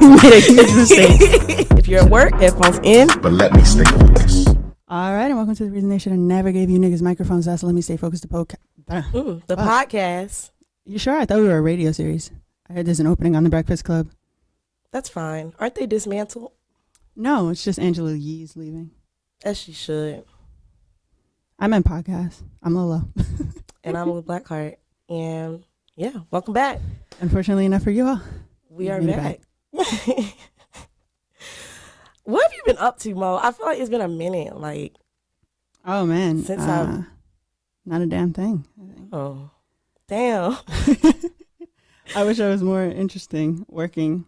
made a huge mistake. If you're at work, headphones in. But let me stay focused. All right, and welcome to the reason they should have never gave you niggas microphones. That's Let Me Stay Focused. The podcast. You sure? I thought we were a radio series. I heard there's an opening on the Breakfast Club. That's fine. Aren't they dismantled? No, it's just Angela Yee's leaving. As she should. I'm in podcast. I'm Lola. And I'm with Blackheart. And yeah, welcome back. Unfortunately enough for you all, we are back. What have you been up to, Mo? I feel like it's been a minute. Like, oh man, since not a damn thing. Oh, damn. I wish I was more interesting, working,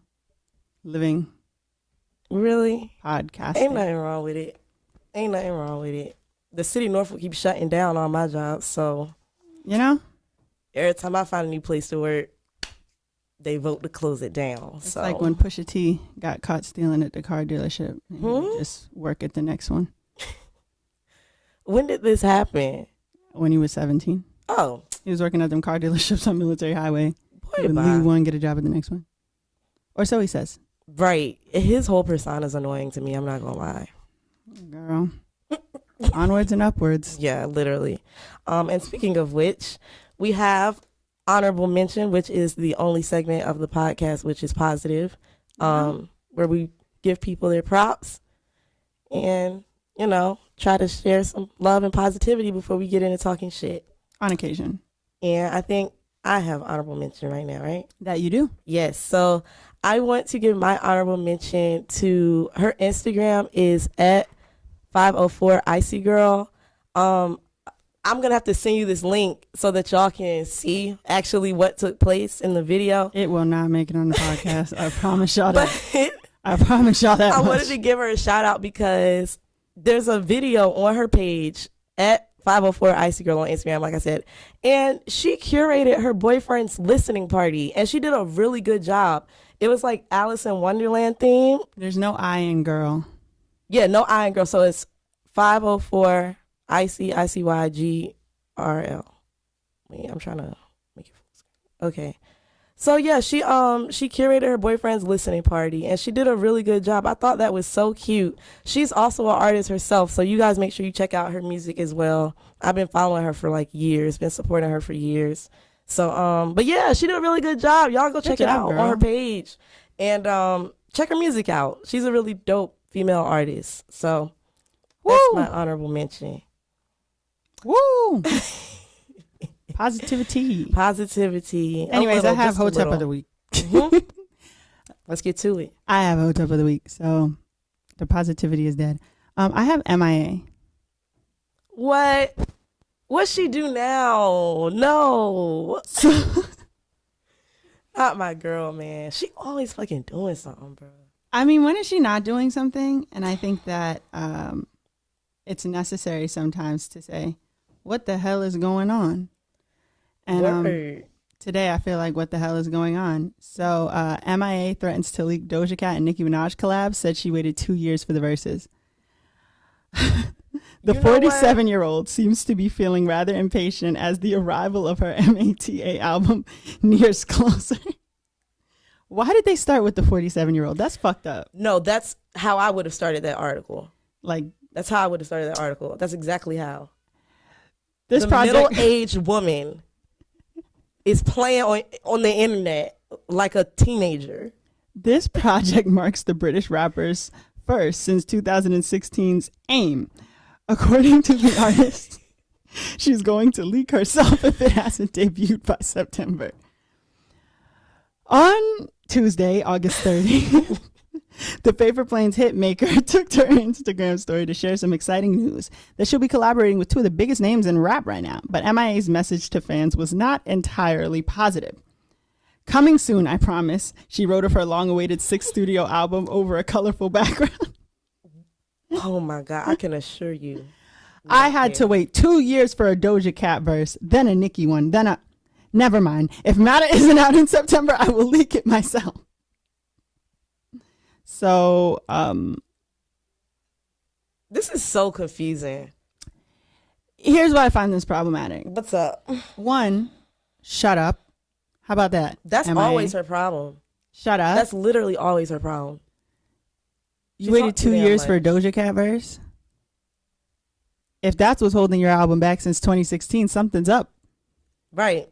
living. Really? Podcasting. Ain't nothing wrong with it. Ain't nothing wrong with it. The city of Norfolk keeps shutting down all my jobs, so you know, every time I find a new place to work, they vote to close it down. It's so like when Pusha T got caught stealing at the car dealership. And he would just work at the next one. When did this happen? When he was 17. Oh. He was working at them car dealerships on Military Highway. Boy, he would leave one, get a job at the next one. Or so he says. Right. His whole persona is annoying to me. I'm not going to lie. Girl. Onwards and upwards. Yeah, literally. And speaking of which, we have honorable mention, which is the only segment of the podcast which is positive, where we give people their props and, you know, try to share some love and positivity before we get into talking shit. On occasion. And I think I have honorable mention right now, right? That you do? Yes. So I want to give my honorable mention to her Instagram is at 504 Icy Girl. I'm going to have to send you this link so that y'all can see actually what took place in the video. It will not make it on the podcast. I promise y'all that. I promise y'all that I much. wanted to give her a shout out because there's a video on her page at 504 Icy Girl on Instagram, like I said. And she curated her boyfriend's listening party. And she did a really good job. It was like Alice in Wonderland theme. There's no I in girl. Yeah, no I in girl. So it's 504 ICYGRL. Wait, I'm trying to make it full screen. Okay. So yeah, she curated her boyfriend's listening party and she did a really good job. I thought that was so cute. She's also an artist herself, so you guys make sure you check out her music as well. I've been following her for like years, been supporting her for years. So but yeah, she did a really good job. Y'all go check it out on her page and check her music out. She's a really dope female artist. So that's my honorable mention. Woo! Positivity. Anyways, I have Hotep of the Week. Let's get to it. I have Hotep of the Week, so the positivity is dead. I have MIA. What? What's she do now? No. Not my girl, man. She always fucking doing something, bro. I mean, when is she not doing something? And I think that it's necessary sometimes to say, what the hell is going on? And today I feel like what the hell is going on? So MIA threatens to leak Doja Cat and Nicki Minaj collab, said she waited 2 years for the verses. The 47-year-old seems to be feeling rather impatient as the arrival of her MATA album nears closer. Why did they start with the 47-year-old? That's fucked up. No, that's how I would have started that article. Like, that's how I would have started that article. That's exactly how. This the project, middle-aged woman is playing on the internet like a teenager. This project marks the British rapper's first since 2016's AIM. According to the artist, she's going to leak herself if it hasn't debuted by September. On Tuesday, August 30th, the Paper Planes hit maker took to her Instagram story to share some exciting news that she'll be collaborating with two of the biggest names in rap right now. But MIA's message to fans was not entirely positive. Coming soon, I promise, she wrote of her long-awaited 6th studio album over a colorful background. Oh my God, I can assure you. I had to wait 2 years for a Doja Cat verse, then a Nicki one, then a... Never mind. If Matta isn't out in September, I will leak it myself. So, this is so confusing. Here's why I find this problematic. What's up? One, shut up. How about that? That's MIA? always her problem. Shut up. That's literally always her problem. You waited 2 years for a Doja Cat verse? If that's what's holding your album back since 2016, something's up. Right.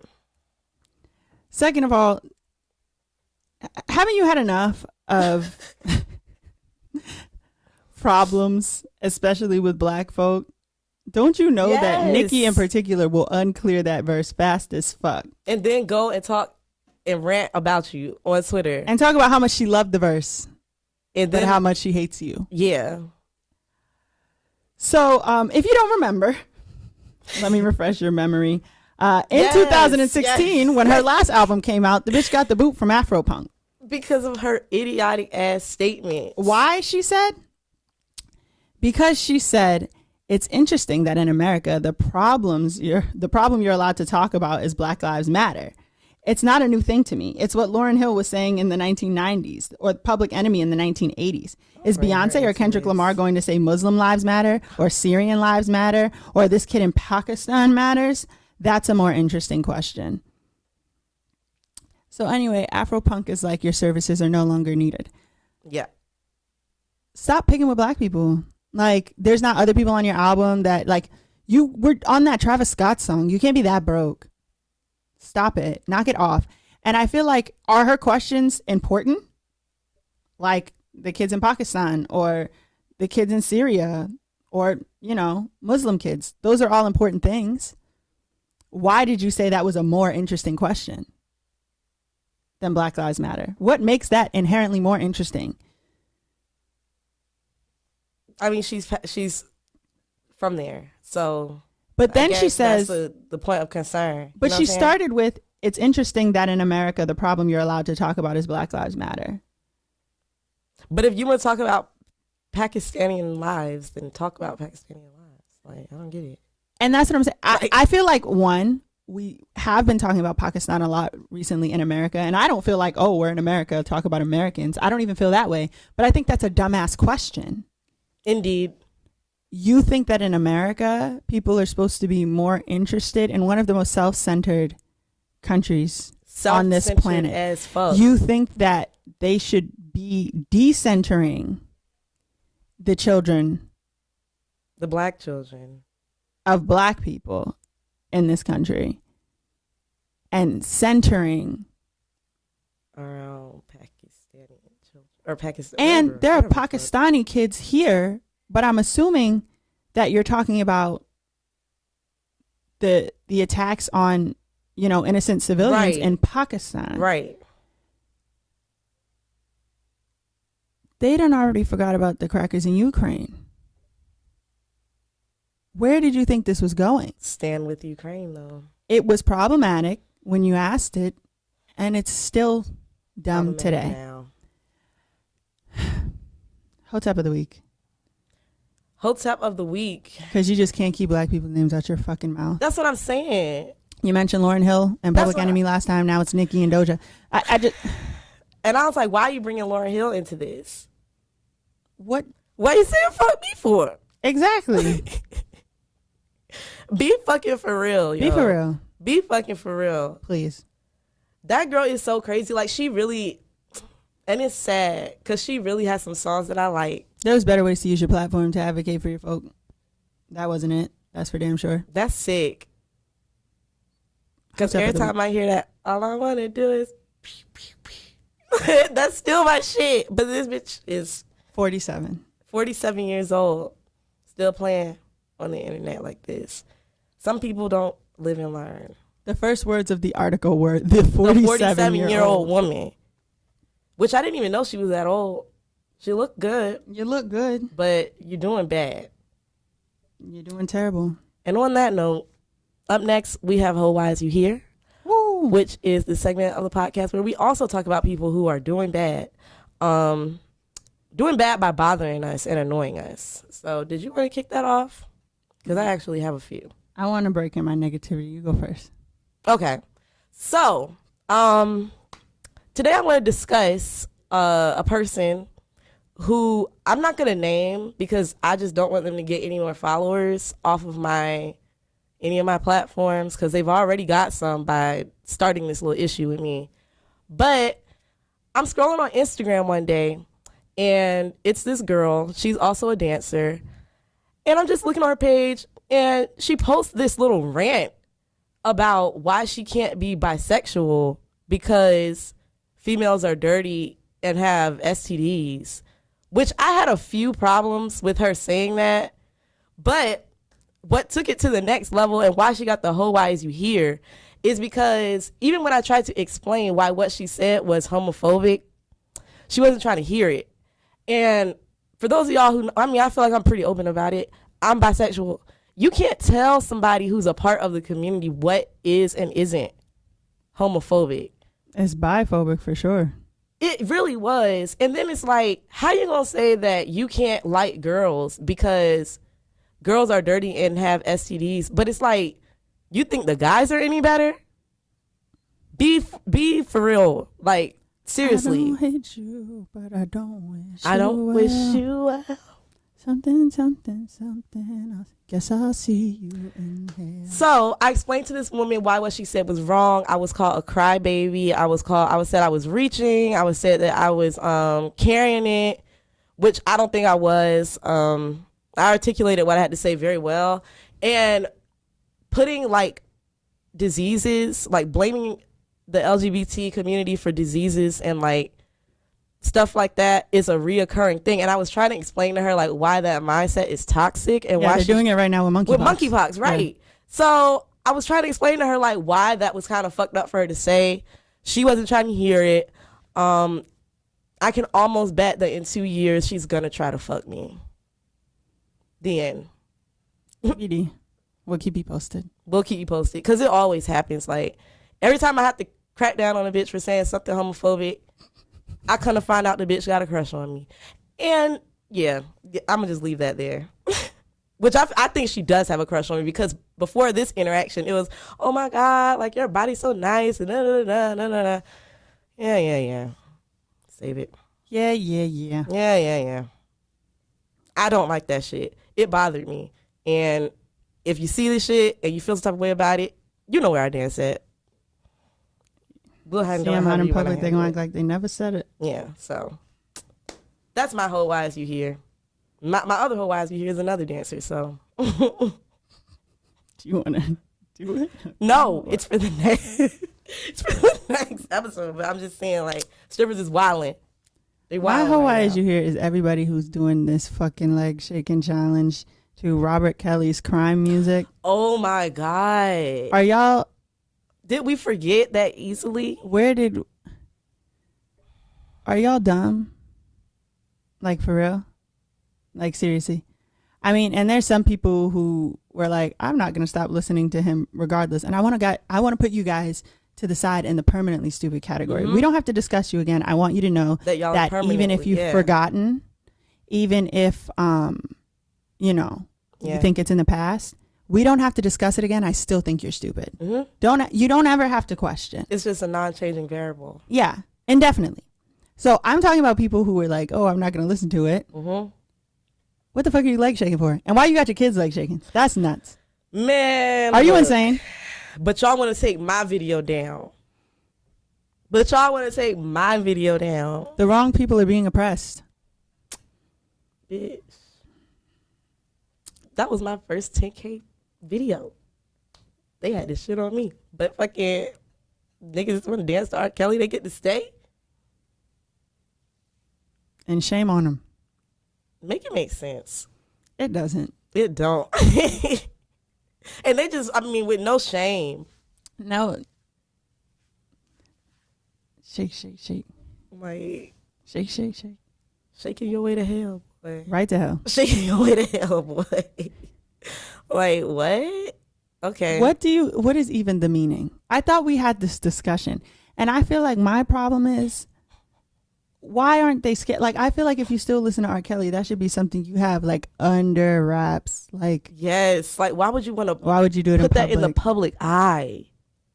Second of all, haven't you had enough of problems, especially with black folk? Don't you know that Nicki in particular will unclear that verse fast as fuck? And then go and talk and rant about you on Twitter. And talk about how much she loved the verse. And then, but how much she hates you. Yeah. So if you don't remember, let me refresh your memory. In 2016, when her last album came out, the bitch got the boot from Afropunk. Because of her idiotic ass statement. Why, she said? Because she said, it's interesting that in America, the problem you're allowed to talk about is Black Lives Matter. It's not a new thing to me. It's what Lauryn Hill was saying in the 1990s or Public Enemy in the 1980s. Is Beyonce or Kendrick Lamar going to say Muslim lives matter or Syrian lives matter or this kid in Pakistan matters? That's a more interesting question. So anyway, Afropunk is like, your services are no longer needed. Yeah. Stop picking with black people. Like, there's not other people on your album that, like, you were on that Travis Scott song. You can't be that broke. Stop it. Knock it off. And I feel like, are her questions important? Like the kids in Pakistan or the kids in Syria or, you know, Muslim kids. Those are all important things. Why did you say that was a more interesting question than Black Lives Matter? What makes that inherently more interesting? I mean, she's from there, so. But then she says that's the point of concern. But she started with, it's interesting that in America, the problem you're allowed to talk about is Black Lives Matter. But if you want to talk about Pakistani lives, then talk about Pakistani lives. Like, I don't get it. And that's what I'm saying. I feel like, one, we have been talking about Pakistan a lot recently in America. And I don't feel like, oh, we're in America, talk about Americans. I don't even feel that way. But I think that's a dumbass question. Indeed. You think that in America, people are supposed to be more interested in one of the most self-centered countries on this planet. As fuck. You think that they should be decentering the children, the black children of black people in this country and centering around Pakistani children or Pakistan. And there are Pakistani kids here, but I'm assuming that you're talking about the attacks on, you know, innocent civilians in Pakistan. Right. They done already forgot about the crackers in Ukraine. Where did you think this was going? Stand with Ukraine, though. It was problematic when you asked it, and it's still dumb today. Now. Hotep of the week. Hotep of the week. Because you just can't keep black people's names out your fucking mouth. That's what I'm saying. You mentioned Lauryn Hill and Public Enemy last time. Now it's Nicki and Doja. I just... And I was like, why are you bringing Lauryn Hill into this? What? What are you saying fuck me for? Exactly. Be fucking for real, yo. Be for real. Be fucking for real. Please. That girl is so crazy. Like, she really... And it's sad, because she really has some songs that I like. There's better ways to use your platform to advocate for your folk. That wasn't it. That's for damn sure. That's sick. Because every time I hear that, all I want to do is... Pew, pew, pew. That's still my shit. But this bitch is 47 years old, still playing on the internet like this. Some people don't live and learn. The first words of the article were the 47-year-old woman, which I didn't even know she was that old. She looked good. You look good, but you're doing bad. You're doing terrible. And on that note, up next we have Ho Why Is You Here? Woo. Which is the segment of the podcast where we also talk about people who are doing bad. Doing bad by bothering us and annoying us. So did you want to kick that off? Because I actually have a few. I want to break in my negativity. You go first. Okay. So today I want to discuss a person who I'm not going to name because I just don't want them to get any more followers off of any of my platforms, because they've already got some by starting this little issue with me. But I'm scrolling on Instagram one day, and it's this girl. She's also a dancer. And I'm just looking on her page, and she posts this little rant about why she can't be bisexual because females are dirty and have STDs, which I had a few problems with her saying that. But what took it to the next level and why she got the whole why is you here is because even when I tried to explain why what she said was homophobic, she wasn't trying to hear it. And for those of y'all who, I feel like I'm pretty open about it. I'm bisexual. You can't tell somebody who's a part of the community what is and isn't homophobic. It's biphobic for sure. It really was. And then it's like, how you gonna say that you can't like girls because girls are dirty and have STDs? But it's like, you think the guys are any better? Be for real. Like, seriously. I don't hate you, but I don't wish I don't you wish well. you well. Something, something, something. I guess I'll see you in hell. So I explained to this woman why what she said was wrong. I was called a crybaby. I was said I was reaching. I was said that I was carrying it, which I don't think I was. I articulated what I had to say very well. And putting like diseases, like blaming the LGBT community for diseases and like stuff like that is a reoccurring thing. And I was trying to explain to her like why that mindset is toxic and why they're doing it right now with monkeypox. With monkeypox, right? Yeah. So I was trying to explain to her like why that was kind of fucked up for her to say. She wasn't trying to hear it. I can almost bet that in 2 years she's gonna try to fuck me. The end. BD. We'll keep you posted. We'll keep you posted because it always happens. Like every time I have to crack down on a bitch for saying something homophobic, I kind of find out the bitch got a crush on me. And yeah, I'm gonna just leave that there. Which I think she does have a crush on me because before this interaction, it was, oh my God, like your body's so nice and da. Yeah. Save it. Yeah. I don't like that shit. It bothered me. And if you see this shit and you feel some type of way about it, you know where I dance at. We'll handle it. See, I'm out in public, they're gonna act like they never said it. Yeah, so that's my whole why is you here. My other whole why is you here is another dancer, so. Do you want to do it? No, it's for the next episode, but I'm just saying, like, strippers is wilding. They wilding. My whole why right is you here is everybody who's doing this fucking leg shaking challenge to Robert Kelly's crime music. Oh my God. Are y'all... Did we forget that easily? Are y'all dumb? Like, for real? Like, seriously? I mean, and there's some people who were like, I'm not going to stop listening to him regardless. And I want to put you guys to the side in the permanently stupid category. Mm-hmm. We don't have to discuss you again. I want you to know that even if you've forgotten, even if, you think it's in the past, we don't have to discuss it again. I still think you're stupid. Mm-hmm. You don't ever have to question. It's just a non-changing variable. Yeah, indefinitely. So I'm talking about people who were like, oh, I'm not going to listen to it. Mm-hmm. What the fuck are you leg shaking for? And why you got your kids leg shaking? That's nuts. Man. Are you insane? But y'all want to take my video down. The wrong people are being oppressed. Bitch. That was my first 10K video. They had this shit on me. But fucking niggas want to dance to R. Kelly, they get to stay. And shame on them. Make it make sense. It doesn't. It don't. And they just, with no shame. No. Shake. Like. Shake. Shaking your way to hell, boy. Right to hell. Shaking your way to hell, boy. Like, what? Okay. What is even the meaning? I thought we had this discussion. And I feel like my problem is, why aren't they scared? Like, I feel like if you still listen to R. Kelly, that should be something you have like under wraps. Like, yes. Like, why would you want to? Why would you do it? Put that in the public eye?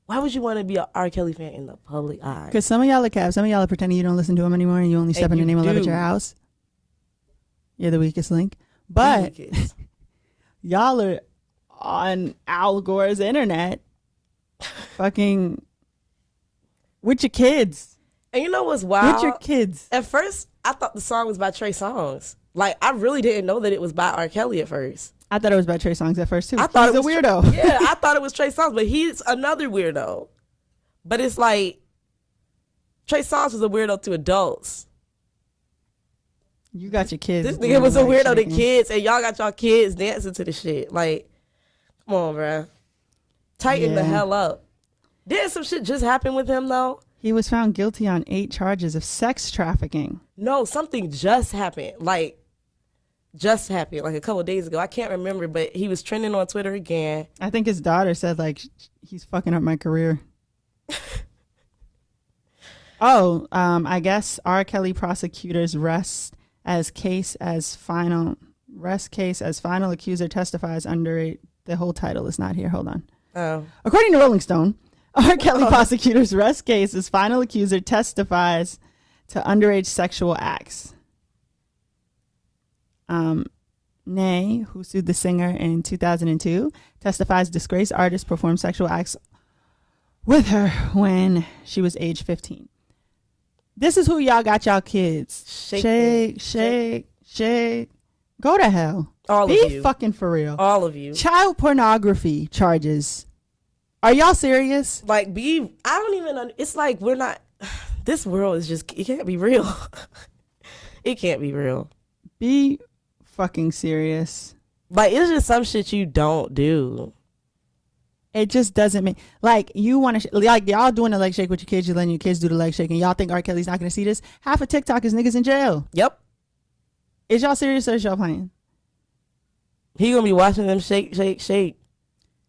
Why would you want to be an R. Kelly fan in the public eye? Because some of y'all are cap. Some of y'all are pretending you don't listen to him anymore, and you only step in your name and love at your house. You're the weakest link. But y'all are on Al Gore's internet, fucking with your kids. And you know what's wild? With your kids. At first, I thought the song was by Trey Songz. Like, I really didn't know that it was by R. Kelly at first. I thought it was by Trey Songz at first too. I thought He's it was a weirdo. Yeah, I thought it was Trey Songz, but he's another weirdo. But it's like Trey Songz was a weirdo to adults. You got your kids. This nigga was a weirdo to kids, and y'all got y'all kids dancing to the shit. Like, come on, bruh. Tighten the hell up. Didn't some shit just happen with him, though? He was found guilty on 8 charges of sex trafficking. No, something just happened. Like a couple of days ago. I can't remember, but he was trending on Twitter again. I think his daughter said, like, he's fucking up my career. I guess R. Kelly prosecutors rest case as final accuser testifies under the whole title is not here. Hold on. Oh. According to Rolling Stone, R. Kelly prosecutors rest case as final accuser testifies to underage sexual acts. Nay, who sued the singer in 2002, testifies disgraced artist performed sexual acts with her when she was age 15. This is who y'all got y'all kids. Shake. Go to hell. All of you. Be fucking for real. All of you. Child pornography charges. Are y'all serious? Like, I don't even, it's like we're not, this world is just, it can't be real. It can't be real. Be fucking serious. Like, it's just some shit you don't do. It just doesn't make, like, you want to, like, y'all doing the leg shake with your kids, you're letting your kids do the leg shake, and y'all think R. Kelly's not going to see this? Half of TikTok is niggas in jail. Yep. Is y'all serious or is y'all playing? He going to be watching them shake,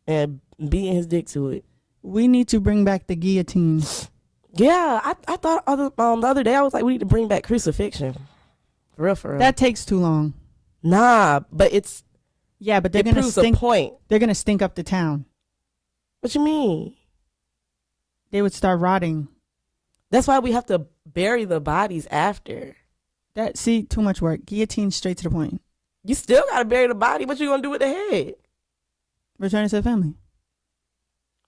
and beating his dick to it. We need to bring back the guillotine. Yeah, I thought the other day, I was like, we need to bring back crucifixion. For real. That takes too long. Nah, but it's... Yeah, but they're going to stink. Point. They're going to stink up the town. What you mean? They would start rotting. That's why we have to bury the bodies after. See, too much work. Guillotine straight to the point. You still got to bury the body. What you going to do with the head? Return it to the family.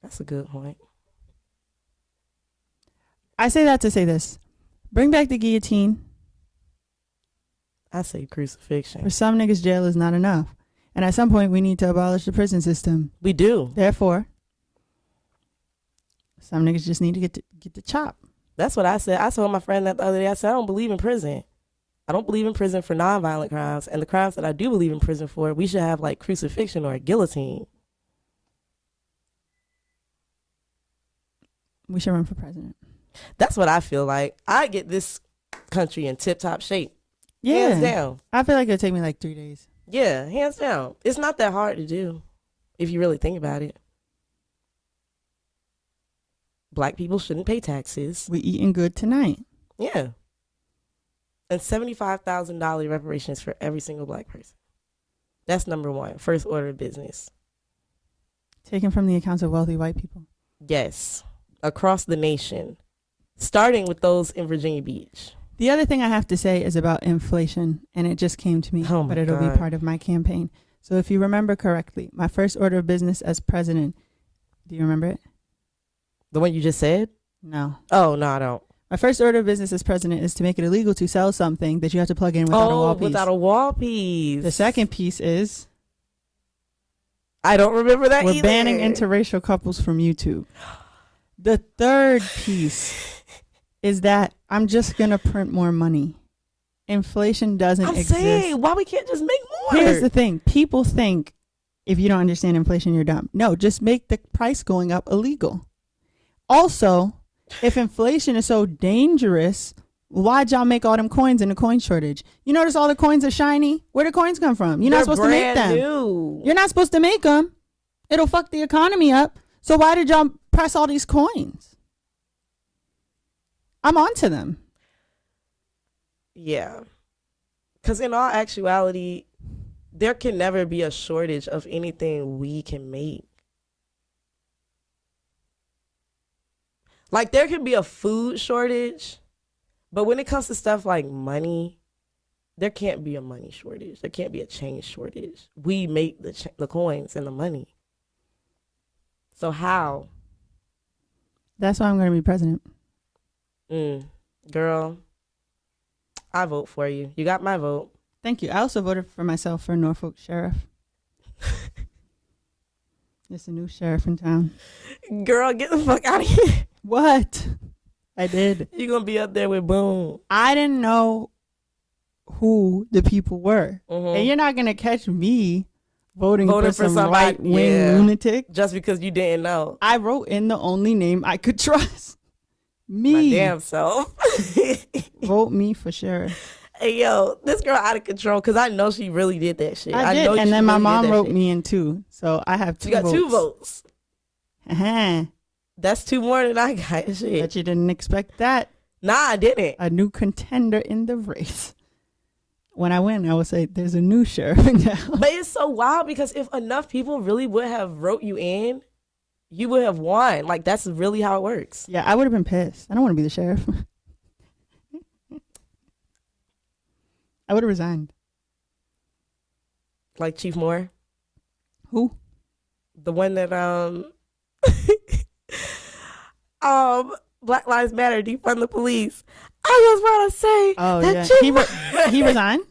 That's a good point. I say that to say this. Bring back the guillotine. I say crucifixion. For some niggas, jail is not enough. And at some point, we need to abolish the prison system. We do. Therefore, some niggas just need to get the chop. That's what I said. I told my friend that the other day. I said, I don't believe in prison. I don't believe in prison for nonviolent crimes. And the crimes that I do believe in prison for, we should have like crucifixion or a guillotine. We should run for president. That's what I feel like. I get this country in tip-top shape. Yeah. Hands down. I feel like it'll take me like 3 days. Yeah, hands down. It's not that hard to do if you really think about it. Black people shouldn't pay taxes. We eating good tonight. Yeah. And $75,000 reparations for every single black person. That's number one. First order of business. Taken from the accounts of wealthy white people. Yes. Across the nation. Starting with those in Virginia Beach. The other thing I have to say is about inflation, and it just came to me, but it'll be part of my campaign. So if you remember correctly, my first order of business as president, do you remember it? The one you just said? No. Oh, no, I don't. My first order of business as president is to make it illegal to sell something that you have to plug in without a wall piece. Without a wall piece. The second piece is... I don't remember that we're either. banning interracial couples from YouTube. The third piece is that I'm just going to print more money. Inflation doesn't exist. I'm saying, why we can't just make more? Here's the thing. People think if you don't understand inflation, you're dumb. No, just make the price going up illegal. Also, if inflation is so dangerous, why'd y'all make all them coins in the coin shortage? You notice all the coins are shiny? Where do coins come from? You're not supposed to make them. New. You're not supposed to make them. It'll fuck the economy up. So why did y'all press all these coins? I'm onto them. Yeah. Because in all actuality, there can never be a shortage of anything we can make. Like, there can be a food shortage, but when it comes to stuff like money, there can't be a money shortage. There can't be a change shortage. We make the coins and the money. So how? That's why I'm going to be president. Girl, I vote for you. You got my vote. Thank you. I also voted for myself for Norfolk Sheriff. There's a new sheriff in town. Girl, get the fuck out of here. What? I did. You're going to be up there with Boom. I didn't know who the people were. And you're not going to catch me voting for some right-wing lunatic. Just because you didn't know. I wrote in the only name I could trust. Me. My damn self. Vote me for sheriff. Hey, yo, this girl out of control because I know she really did that shit. I did, and then my mom wrote me in too. So I have 2 votes. You got 2 votes. Uh-huh. That's 2 more than I got. Shit. Bet you didn't expect that. Nah, I didn't. A new contender in the race. When I win, I would say there's a new sheriff now. But it's so wild because if enough people really would have wrote you in, you would have won. Like, that's really how it works. Yeah, I would have been pissed. I don't want to be the sheriff. I would have resigned. Like Chief Moore? Who? The one that Black Lives Matter, defund the police. I just want to say that he resigned?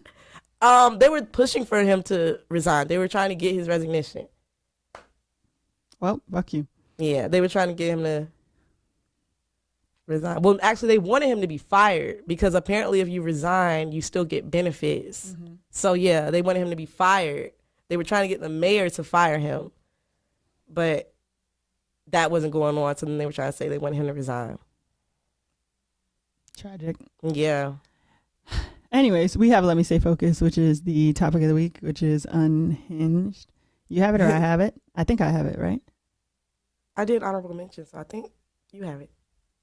They were pushing for him to resign. They were trying to get his resignation. Well, fuck you. Yeah, they were trying to get him to resign. Well, actually, they wanted him to be fired because apparently if you resign, you still get benefits. So, yeah, they wanted him to be fired. They were trying to get the mayor to fire him. But that wasn't going on. So then they were trying to say they wanted him to resign. Tragic. Yeah. Anyways, we have Let Me Stay Focused, which is the topic of the week, which is Unhinged. You have it or I have it? I think I have it, right? I did honorable mention, so I think you have it.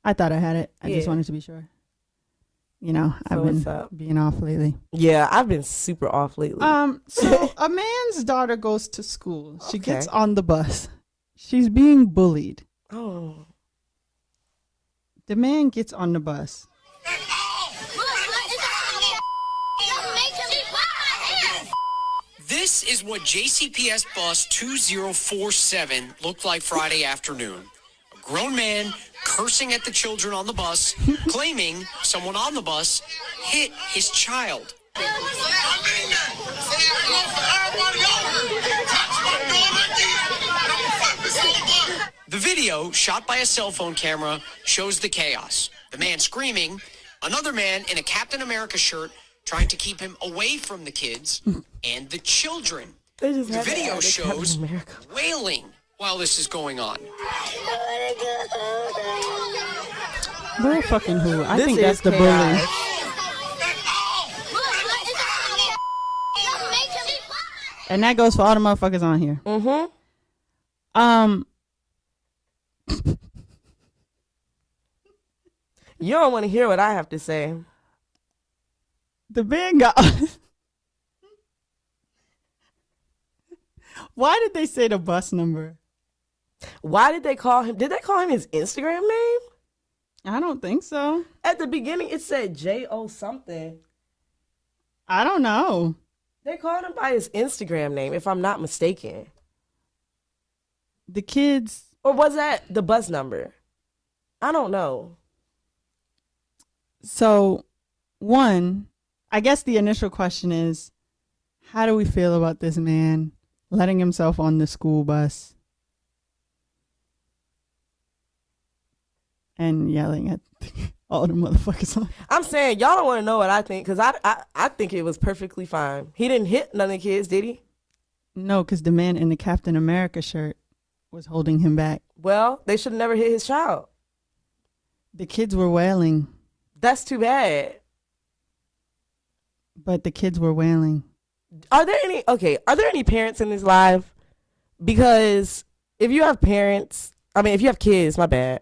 I thought I had it. I just wanted to be sure. You know, I've been being off lately. Yeah, I've been super off lately. So a man's daughter goes to school. She gets on the bus. She's being bullied. Oh. The man gets on the bus. This is what JCPS bus 2047 looked like Friday afternoon. A grown man cursing at the children on the bus, claiming someone on the bus hit his child. The video, shot by a cell phone camera, shows the chaos. The man screaming, another man in a Captain America shirt trying to keep him away from the kids and the children. The video shows wailing while this is going on. Bull fucking who? I think that's the bully. And that goes for all the motherfuckers on here. You don't want to hear what I have to say. The man got... Why did they say the bus number? Why did they call him? Did they call him his Instagram name? I don't think so. At the beginning, it said J.O. something. I don't know. They called him by his Instagram name, if I'm not mistaken. The kids... Or was that the bus number? I don't know. So, one, I guess the initial question is, how do we feel about this man letting himself on the school bus and yelling at all the motherfuckers on? I'm saying, y'all don't want to know what I think, because I think it was perfectly fine. He didn't hit none of the kids, did he? No, because the man in the Captain America shirt was holding him back. Well, they should have never hit his child. The kids were wailing. That's too bad. But the kids were wailing. Are there any parents in this live? Because if you have if you have kids, my bad.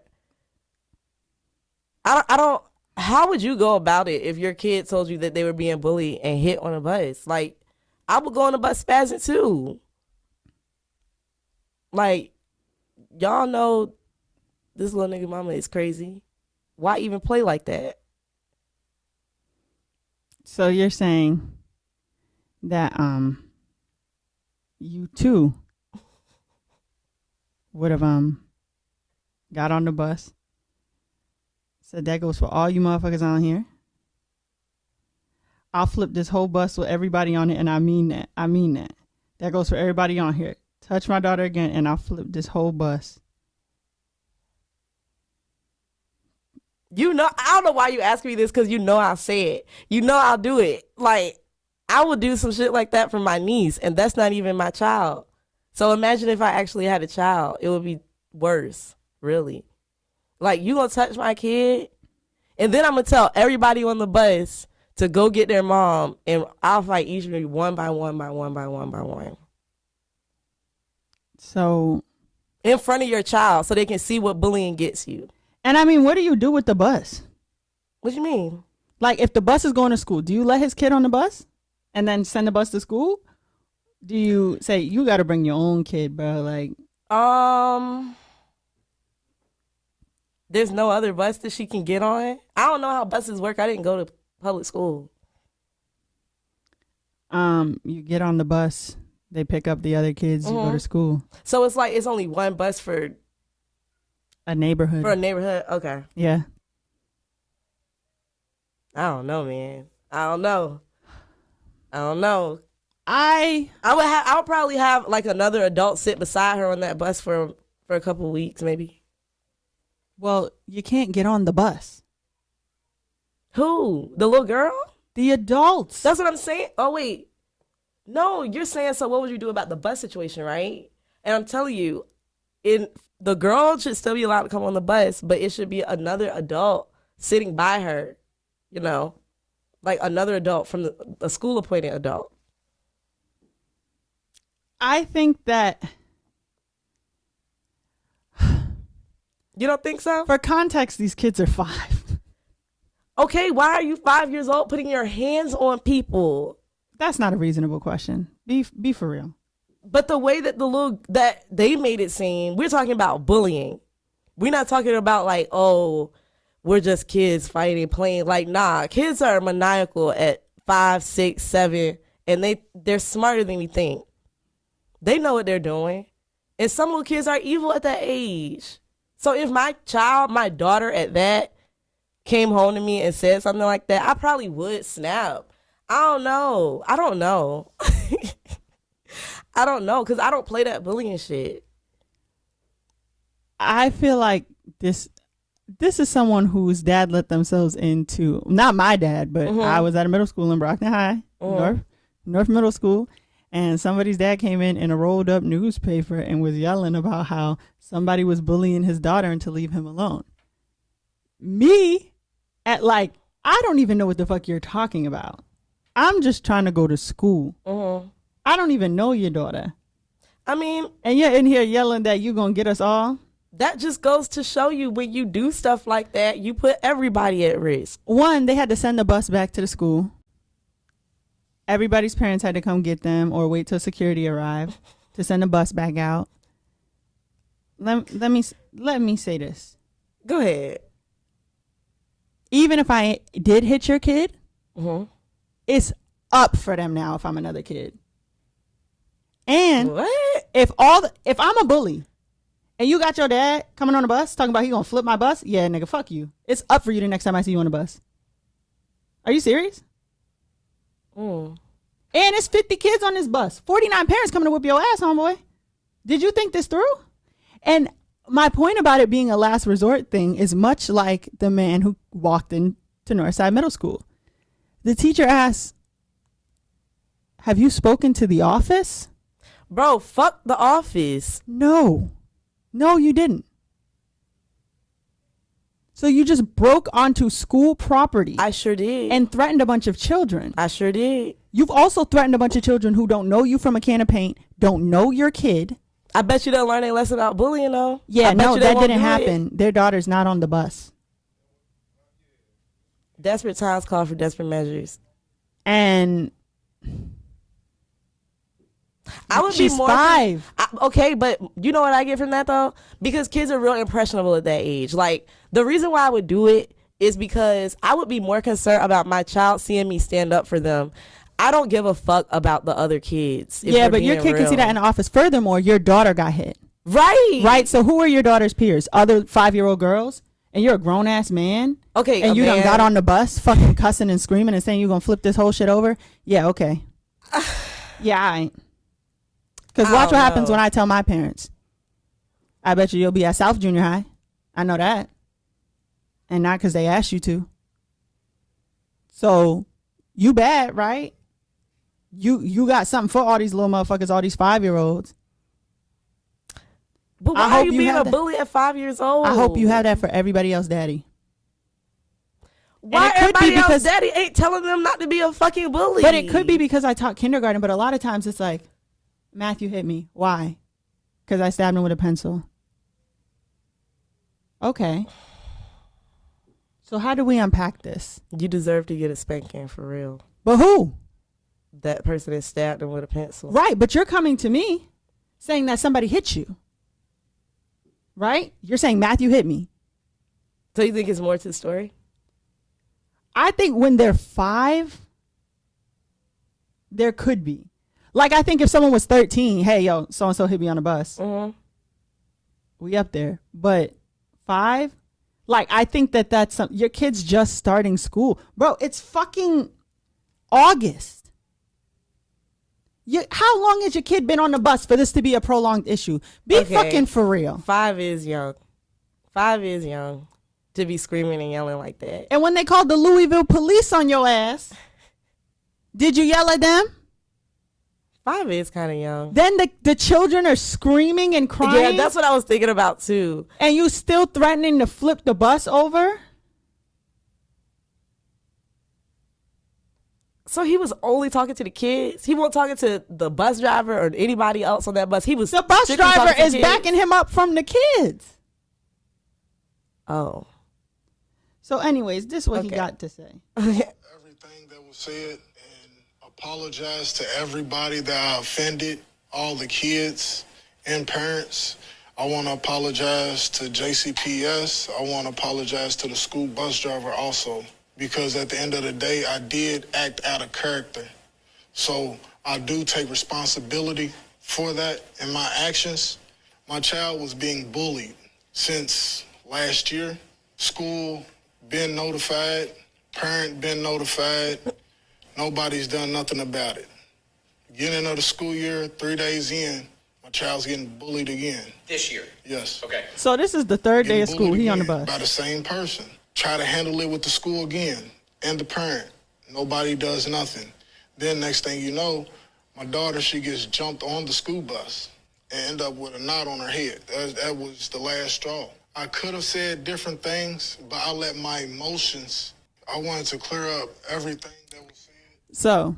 I don't, how would you go about it if your kid told you that they were being bullied and hit on a bus? Like, I would go on a bus spazzing too. Like, y'all know this little nigga mama is crazy. Why even play like that? So you're saying that you too would have got on the bus, So that goes for all you motherfuckers on here. I'll flip this whole bus with everybody on it, and I mean that. I mean that. That goes for everybody on here. Touch my daughter again, and I'll flip this whole bus. You know, I don't know why you ask me this, because you know I'll say it. You know I'll do it. Like, I would do some shit like that for my niece, and that's not even my child. So imagine if I actually had a child. It would be worse, really. Like, you gonna touch my kid, and then I'm gonna tell everybody on the bus to go get their mom, and I'll fight each of you one by one by one by one by one. So, in front of your child, so they can see what bullying gets you. and I mean, what do you do with the bus? What you mean? Like, if the bus is going to school, do you let his kid on the bus and then send the bus to school? Do you say, you got to bring your own kid, bro? Like, there's no other bus that she can get on. I don't know how buses work. I didn't go to public school. you get on the bus, they pick up the other kids, you go to school. So it's like, it's only one bus for A neighborhood. a neighborhood. Okay. Yeah. I don't know, man. I don't know. I I'll probably have like another adult sit beside her on that bus for a couple of weeks, maybe. Well, you can't get on the bus. Who? The little girl? The adults. That's what I'm saying. Oh, wait. No, you're saying, so what would you do about the bus situation, right? And I'm telling you, the girl should still be allowed to come on the bus, but it should be another adult sitting by her, you know, like another adult from a school-appointed adult. I think that, You don't think so? for context, these kids are 5. Okay, why are you 5 years old putting your hands on people? That's not a reasonable question. Be for real. But the way that that they made it seem, we're talking about bullying. We're not talking about like, oh, we're just kids fighting, playing. Like, nah, kids are maniacal at 5, 6, 7, and they're smarter than you think. They know what they're doing. And some little kids are evil at that age. So if my daughter at that, came home to me and said something like that, I probably would snap. I don't know. I don't know, because I don't play that bullying shit. I feel like this is someone whose dad let themselves into, not my dad, but I was at a middle school in Brockton High, North Middle School, and somebody's dad came in a rolled up newspaper and was yelling about how somebody was bullying his daughter and to leave him alone. Me, at like, I don't even know what the fuck you're talking about. I'm just trying to go to school. I don't even know your daughter. I mean, and you're in here yelling that you're going to get us all. That just goes to show you, when you do stuff like that, you put everybody at risk. One, they had to send the bus back to the school. Everybody's parents had to come get them or wait till security arrived to send the bus back out. Let me say this. Go ahead. Even if I did hit your kid, it's up for them now if I'm another kid. And what? If I'm a bully and you got your dad coming on the bus talking about he gonna flip my bus, yeah, nigga, fuck you. It's up for you the next time I see you on the bus. Are you serious? And it's 50 kids on this bus. 49 parents coming to whip your ass, homeboy. Did you think this through? And my point about it being a last resort thing is much like the man who walked into Northside Middle School. The teacher asked, "Have you spoken to the office?" Bro, fuck the office. No, you didn't. So you just broke onto school property. I sure did. And threatened a bunch of children. I sure did. You've also threatened a bunch of children who don't know you from a can of paint, don't know your kid. I bet you they'll learn a lesson about bullying, though. Yeah, no, that didn't happen. Their daughter's not on the bus. Desperate times call for desperate measures. And I would she's be more 5. Okay, but you know what I get from that, though? Because kids are real impressionable at that age. Like, the reason why I would do it is because I would be more concerned about my child seeing me stand up for them. I don't give a fuck about the other kids. Yeah, but your kid can see that in the office. Furthermore, your daughter got hit. Right. Right? So who are your daughter's peers? Other 5-year-old girls? and you're a grown-ass man, Okay, and a you done man- got on the bus fucking cussing and screaming and saying you're gonna flip this whole shit over, yeah, okay. Yeah, I ain't. Because watch what happens when I tell my parents. I bet you'll be at South Junior High. I know that. And not because they asked you to. So, you bad, right? You got something for all these little motherfuckers, all these 5-year-olds. But why I are hope you you being have a that. bully at 5 years old? I hope you have that for everybody else, daddy. Why it could be everybody else because- daddy ain't telling them not to be a fucking bully? But it could be because I taught kindergarten, but a lot of times it's like, Matthew hit me. Why? Because I stabbed him with a pencil. Okay. So how do we unpack this? You deserve to get a spanking for real. But who? That person that stabbed him with a pencil. Right, but you're coming to me saying that somebody hit you. Right? You're saying Matthew hit me. So you think it's more to the story? I think when they're 5, there could be. Like, I think if someone was 13, hey, yo, so-and-so hit me on the bus. Mm-hmm. We up there. But 5, like, I think that's your kid's just starting school. Bro, it's fucking August. How long has your kid been on the bus for this to be a prolonged issue? Be Okay. fucking for real. 5 is young. 5 is young to be screaming and yelling like that. And when they called the Louisville police on your ass, did you yell at them? 5 is kind of young. Then the children are screaming and crying. Yeah, that's what I was thinking about too. And you still threatening to flip the bus over? So he was only talking to the kids. He wasn't talking to the bus driver or anybody else on that bus. He was The bus strictly driver talking to is kids. backing him up from the kids. Oh. So anyways, this is what he Okay. got to say. Everything that was said, and apologize to everybody that I offended, all the kids and parents. I want to apologize to JCPS. I want to apologize to the school bus driver also, because at the end of the day, I did act out of character. So I do take responsibility for that in my actions. My child was being bullied since last year. School been notified, parent been notified. Nobody's done nothing about it. Beginning of the school year, 3 days in, my child's getting bullied again. This year. Yes. Okay. So this is the third day of Getting school. bullied He on the again bus. by the same person. Try to handle it with the school again and the parent. Nobody does nothing. Then next thing you know, my daughter, she gets jumped on the school bus and end up with a knot on her head. That was the last straw. I could have said different things, but I let my emotions, I wanted to clear up everything that was said. So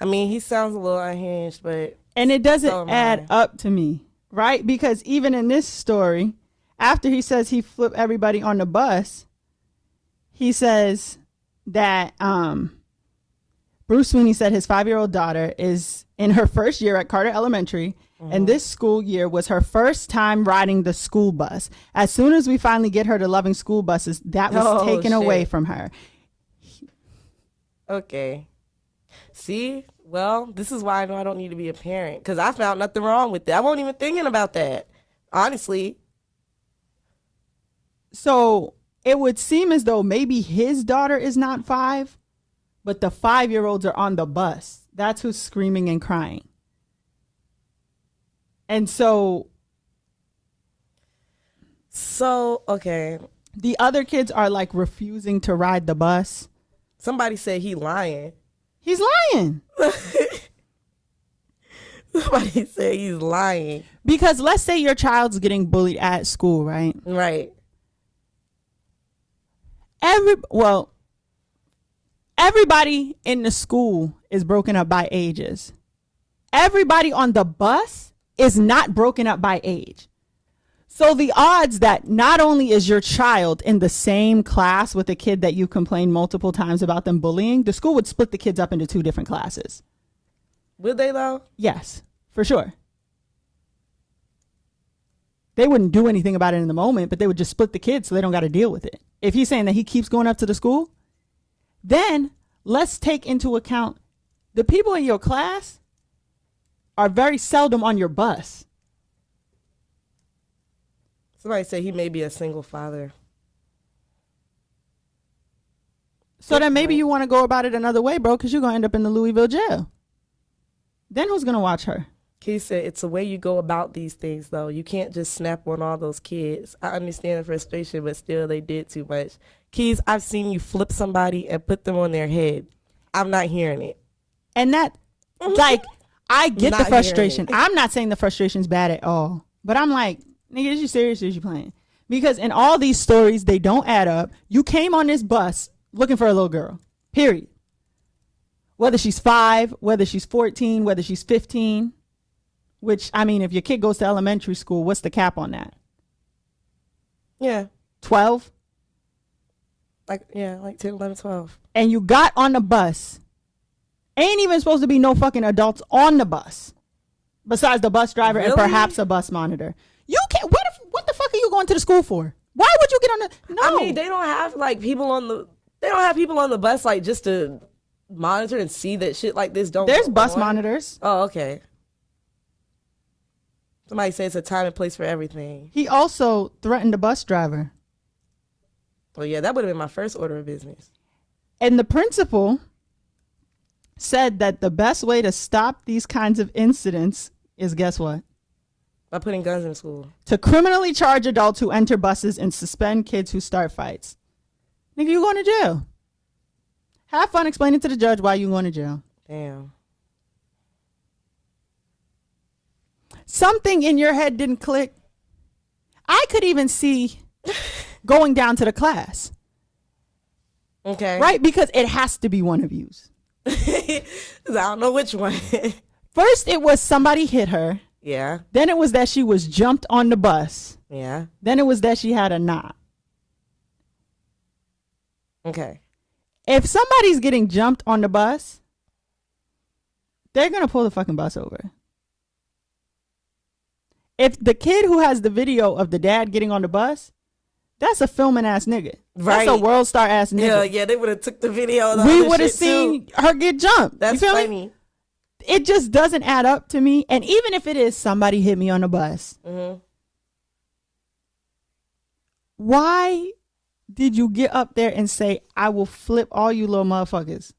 I mean, he sounds a little unhinged, but and it doesn't So am add I. up to me, right? Because even in this story, after he says he flipped everybody on the bus, he says that Bruce Sweeney said his 5-year-old daughter is in her first year at Carter Elementary, and this school year was her first time riding the school bus. As soon as we finally get her to loving school buses, that was Oh, taken away shit. from her. okay. See? Well, this is why I know I don't need to be a parent, because I found nothing wrong with that. I wasn't even thinking about that, honestly. So it would seem as though maybe his daughter is not 5, but the 5-year-olds are on the bus. That's who's screaming and crying. And so Okay. the other kids are like refusing to ride the bus. Somebody said he lying. He's lying. Somebody said he's lying. Because let's say your child's getting bullied at school, right? Right. Everybody in the school is broken up by ages. Everybody on the bus is not broken up by age. So the odds that not only is your child in the same class with a kid that you complained multiple times about them bullying, the school would split the kids up into 2 different classes. Would they though? Yes, for sure. They wouldn't do anything about it in the moment, but they would just split the kids so they don't got to deal with it. If he's saying that he keeps going up to the school, then let's take into account the people in your class are very seldom on your bus. Somebody said he may be a single father. So then maybe you want to go about it another way, bro, because you're going to end up in the Louisville jail. Then who's going to watch her? Keith said it's the way you go about these things, though. You can't just snap on all those kids. I understand the frustration, but still they did too much. Keith, I've seen you flip somebody and put them on their head. I'm not hearing it. And that, like, I get the Not frustration. hearing it. I'm not saying the frustration's bad at all. But I'm like, nigga, is you serious or is you playing? Because in all these stories, they don't add up. You came on this bus looking for a little girl, period. Whether she's 5, whether she's 14, whether she's 15. Which, I mean, if your kid goes to elementary school, what's the cap on that? Yeah. 12? Like 10, 11, 12. And you got on the bus. Ain't even supposed to be no fucking adults on the bus. Besides the bus driver and Really? perhaps a bus monitor. You can't, what the fuck are you going to the school for? Why would you get on the, no. I mean, they don't have people on the bus like just to monitor and see that shit like this don't There's go bus on. monitors. Oh, okay. Somebody says it's a time and place for everything. He also threatened the bus driver. Well, yeah, that would have been my first order of business. And the principal said that the best way to stop these kinds of incidents is, guess what? By putting guns in school. To criminally charge adults who enter buses and suspend kids who start fights. Nigga, you going to jail. Have fun explaining to the judge why you going to jail. Damn. Something in your head didn't click. I could even see going down to the class. Okay. Right? Because it has to be one of yous. I don't know which one. First, it was somebody hit her. Yeah. Then it was that she was jumped on the bus. Yeah. Then it was that she had a knot. Okay. If somebody's getting jumped on the bus, they're going to pull the fucking bus over. If the kid who has the video of the dad getting on the bus, that's a filming ass nigga. Right. That's a world star ass nigga. Yeah, they would have took the video. Of the We other would have shit, seen too. her get jumped. That's You feel me? funny. It just doesn't add up to me. And even if it is somebody hit me on the bus, why did you get up there and say, I will flip all you little motherfuckers?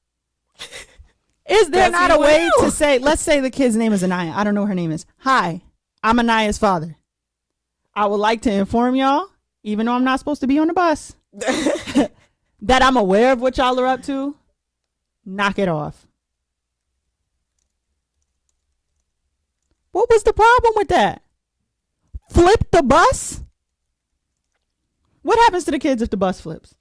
Is there That's not a what way you do. to say, let's say the kid's name is Anaya. I don't know what her name is. Hi, I'm Anaya's father. I would like to inform y'all, even though I'm not supposed to be on the bus, that I'm aware of what y'all are up to. Knock it off. What was the problem with that? Flip the bus? What happens to the kids if the bus flips?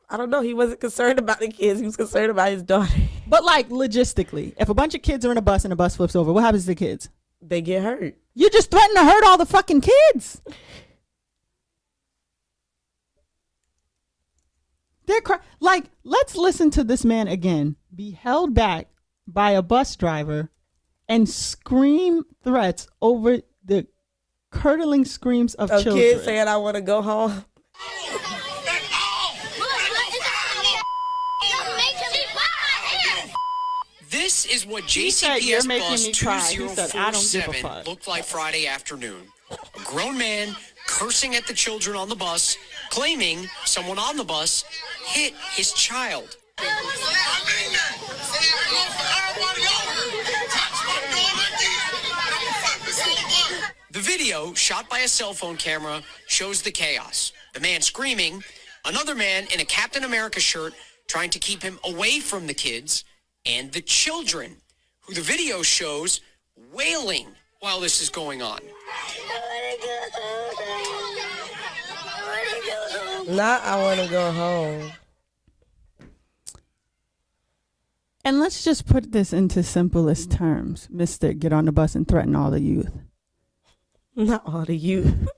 I don't know. He wasn't concerned about the kids. He was concerned about his daughter. But like logistically, if a bunch of kids are in a bus and the bus flips over, what happens to the kids? They get hurt. You just threatened to hurt all the fucking kids. They're like, let's listen to this man again be held back by a bus driver and scream threats over the curdling screams of A children. kid saying, I want to go home. This is what said, "You're JCPS making bus me cry." He said, "I don't give a 2047 fuck." looked like Friday afternoon. A grown man cursing at the children on the bus, claiming someone on the bus hit his child. The video, shot by a cell phone camera, shows the chaos. The man screaming, another man in a Captain America shirt trying to keep him away from the kids, and the children, who the video shows wailing while this is going on. Not I want to go home. And let's just put this into simplest terms. Mr. Get on the bus and threaten all the youth. Not all the youth.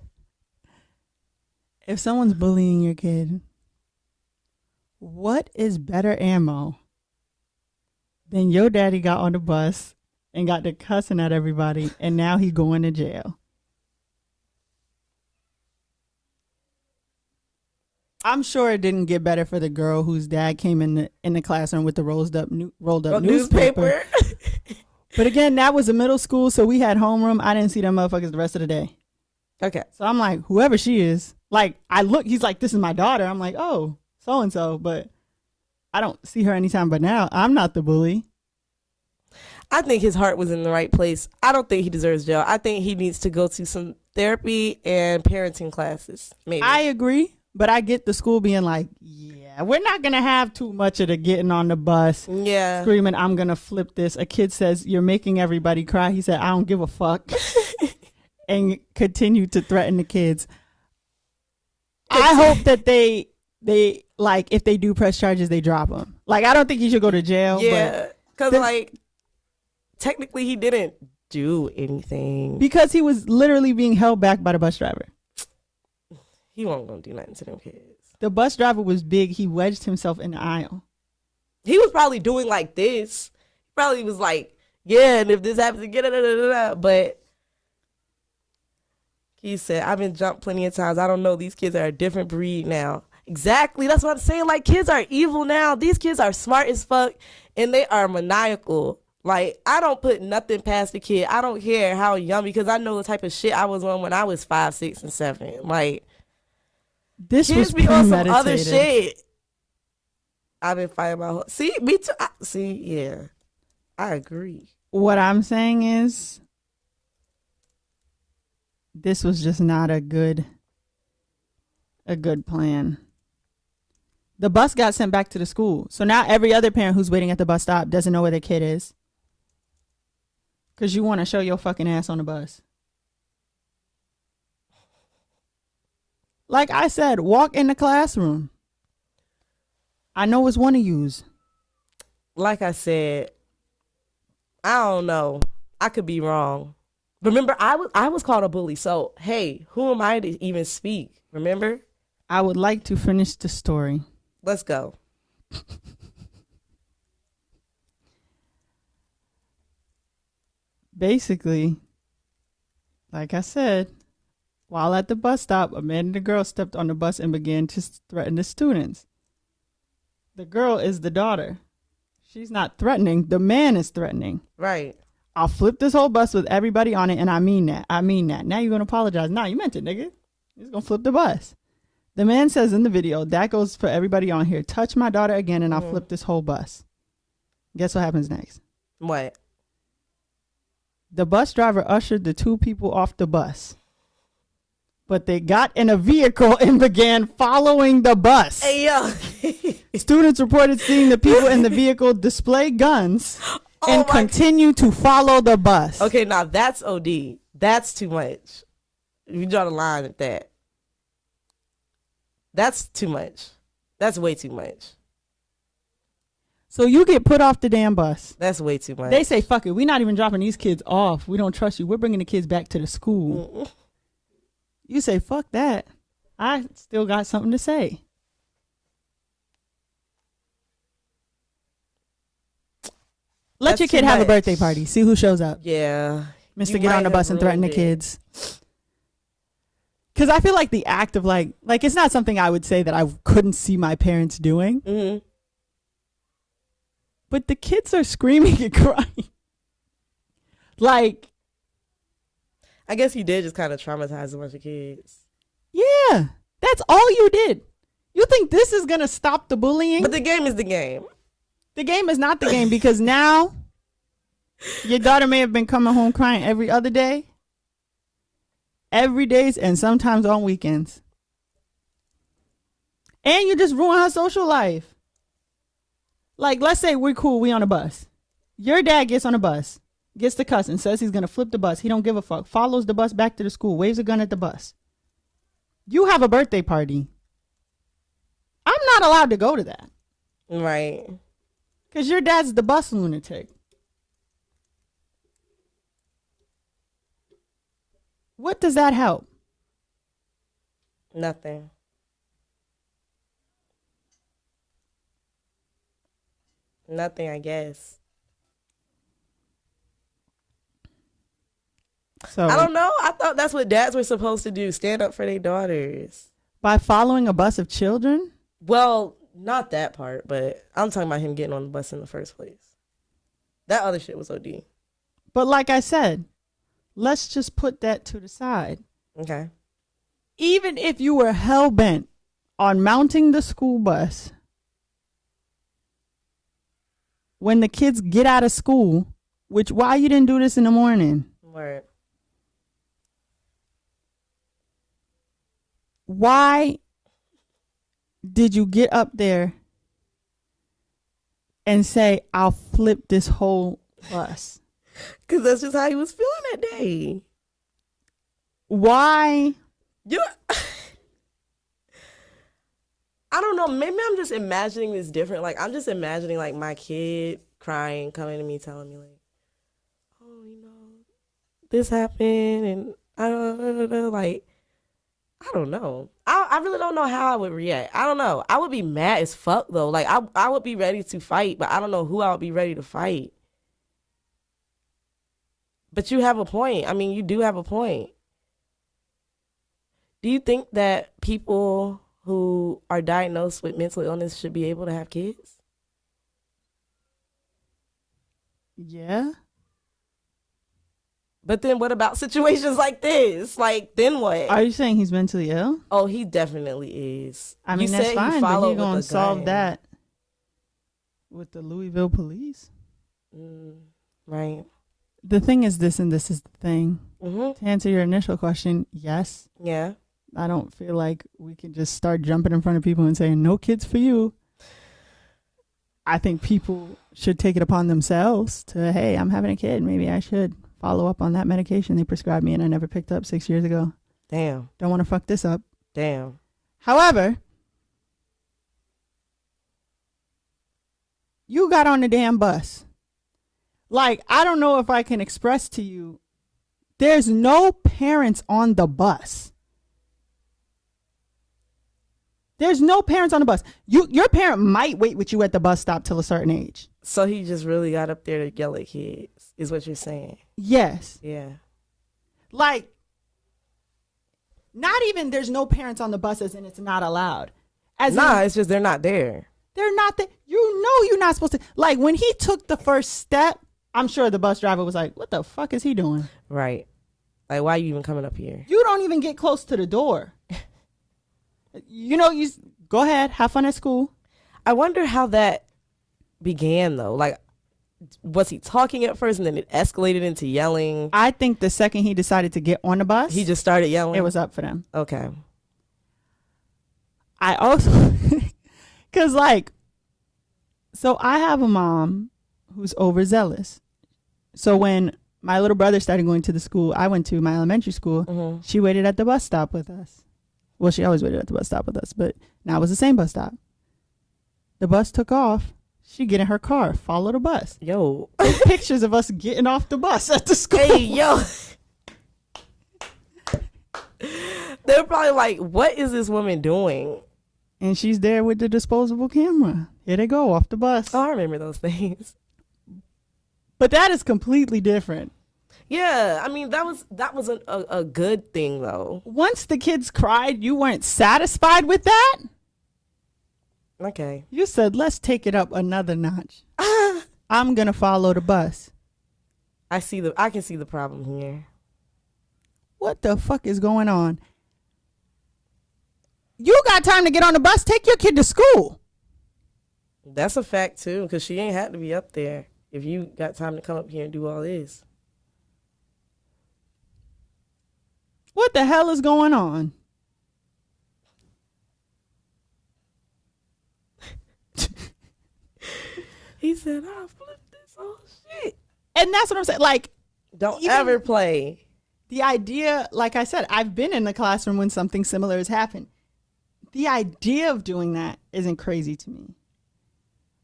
If someone's bullying your kid, what is better ammo than your daddy got on the bus and got to cussing at everybody and now he going to jail? I'm sure it didn't get better for the girl whose dad came in the classroom with the rolled up newspaper. But again, that was a middle school, so we had homeroom. I didn't see them motherfuckers the rest of the day. Okay. So I'm like, whoever she is, like, I look, he's like, this is my daughter. I'm like, oh, so-and-so, but I don't see her anytime but now. I'm not the bully. I think his heart was in the right place. I don't think he deserves jail. I think he needs to go to some therapy and parenting classes. Maybe. I agree, but I get the school being like, yeah, we're not going to have too much of the getting on the bus, Yeah. screaming, I'm going to flip this. A kid says, you're making everybody cry. He said, I don't give a fuck. And continue to threaten the kids. I hope that they like, if they do press charges, they drop them. Like, I don't think he should go to jail. Yeah. Because, like, technically he didn't do anything. Because he was literally being held back by the bus driver. He wasn't going to do nothing to them kids. The bus driver was big. He wedged himself in the aisle. He was probably doing like this. He probably was like, yeah, and if this happens again, but he said, I've been jumped plenty of times. I don't know. These kids are a different breed now. Exactly. That's what I'm saying. Like, kids are evil now. These kids are smart as fuck, and they are maniacal. Like, I don't put nothing past the kid. I don't care how young, because I know the type of shit I was on when I was 5, 6, and 7. Like, this kids was be on some premeditated. other shit. I've been fighting my whole... See, me too. See, yeah. I agree. What I'm saying is, this was just not a good plan. The bus got sent back to the school. So now every other parent who's waiting at the bus stop doesn't know where their kid is. Because you want to show your fucking ass on the bus. Like I said, walk in the classroom. I know it's one of yous. Like I said, I don't know. I could be wrong. Remember, I was called a bully. So, hey, who am I to even speak? Remember? I would like to finish the story. Let's go. Basically, like I said, while at the bus stop, a man and a girl stepped on the bus and began to threaten the students. The girl is the daughter. She's not threatening. The man is threatening. Right. I'll flip this whole bus with everybody on it, and I mean that. Now you're going to apologize. Nah, you meant it, nigga. You're going to flip the bus. The man says in the video, that goes for everybody on here, touch my daughter again and I'll flip this whole bus. Guess what happens next? What? The bus driver ushered the two people off the bus. But they got in a vehicle and began following the bus. Hey, yo. Students reported seeing the people in the vehicle display guns and continue to follow the bus. Okay, now that's OD. That's too much. You draw the line at that. That's too much. That's way too much. So you get put off the damn bus. That's way too much. They say, fuck it. We're not even dropping these kids off. We don't trust you. We're bringing the kids back to the school. You say, fuck that. I still got something to say. Let your kid have a birthday party. See who shows up. Yeah. Mr. Get on the bus and threaten the kids. Because I feel like the act of like it's not something I would say that I couldn't see my parents doing. Mm-hmm. But the kids are screaming and crying. Like, I guess he did just kind of traumatize a bunch of kids. Yeah, that's all you did. You think this is going to stop the bullying? But the game is the game. The game is not the game, because now your daughter may have been coming home crying every other day. Every day, and sometimes on weekends. And you just ruin her social life. Like, let's say we're cool, we on a bus. Your dad gets on a bus, gets to cuss and says he's going to flip the bus. He don't give a fuck. Follows the bus back to the school, waves a gun at the bus. You have a birthday party. I'm not allowed to go to that. Right. Because your dad's the bus lunatic. What does that help? Nothing. Nothing, I guess. So I don't know. I thought that's what dads were supposed to do. Stand up for their daughters. By following a bus of children? Well, not that part, but I'm talking about him getting on the bus in the first place. That other shit was OD. But like I said, let's just put that to the side. Okay. Even if you were hell-bent on mounting the school bus, when the kids get out of school, which why you didn't do this in the morning? Word. Why did you get up there and say, I'll flip this whole bus? Because that's just how he was feeling that day. Why? You. I don't know. Maybe I'm just imagining this different. Like, I'm just imagining, like, my kid crying, coming to me, telling me, like, oh, this happened, and I don't know, like, I don't know. I really don't know how I would react. I don't know. I would be mad as fuck, though. Like, I would be ready to fight, but I don't know who I would be ready to fight. But you have a point. I mean, you do have a point. Do you think that people who are diagnosed with mental illness should be able to have kids? Yeah. But then what about situations like this? Like, then what? Are you saying he's mentally ill? Oh, he definitely is. I mean, You that's said fine, but followed you're going to with a solve gun. that with the Louisville police. Right. The thing is this, and this is the thing. Mm-hmm. To answer your initial question, yes. Yeah. I don't feel like we can just start jumping in front of people and saying, no kids for you. I think people should take it upon themselves to, hey, I'm having a kid. Maybe I should follow up on that medication they prescribed me and I never picked up 6 years ago. Damn. Don't want to fuck this up. Damn. However, you got on the damn bus. Like, I don't know if I can express to you, there's no parents on the bus. There's no parents on the bus. Your parent might wait with you at the bus stop till a certain age. So he just really got up there to yell at kids, is what you're saying. Yes. Yeah. Like, not even there's no parents on the buses and it's not allowed. As Nah, in, it's just they're not there. they're not there. You know you're not supposed to. Like, when he took the first step, I'm sure the bus driver was like, what the fuck is he doing? Right. Like, why are you even coming up here? You don't even get close to the door. You go ahead, have fun at school. I wonder how that began, though. Like, was he talking at first and then it escalated into yelling? I think the second he decided to get on the bus, He just started yelling? it was up for them. Okay. I also, because so I have a mom who's overzealous. So when my little brother started going to the school I went to, my elementary school, she waited at the bus stop with us. Well, she always waited at the bus stop with us, but now it was the same bus stop. The bus took off. She get in her car, follow the bus. Yo. There's pictures of us getting off the bus at the school. Hey, yo. They're probably like, what is this woman doing? And she's there with the disposable camera. Here they go, off the bus. Oh, I remember those things. But that is completely different. Yeah, I mean, that was a good thing, though. Once the kids cried, you weren't satisfied with that? Okay. You said, let's take it up another notch. I'm going to follow the bus. I can see the problem here. What the fuck is going on? You got time to get on the bus. Take your kid to school. That's a fact, too, because she ain't had to be up there if you got time to come up here and do all this. What the hell is going on? He said, I'll flip this whole shit. And that's what I'm saying. Like, Don't even ever play. the idea, like I said, I've been in the classroom when something similar has happened. The idea of doing that isn't crazy to me.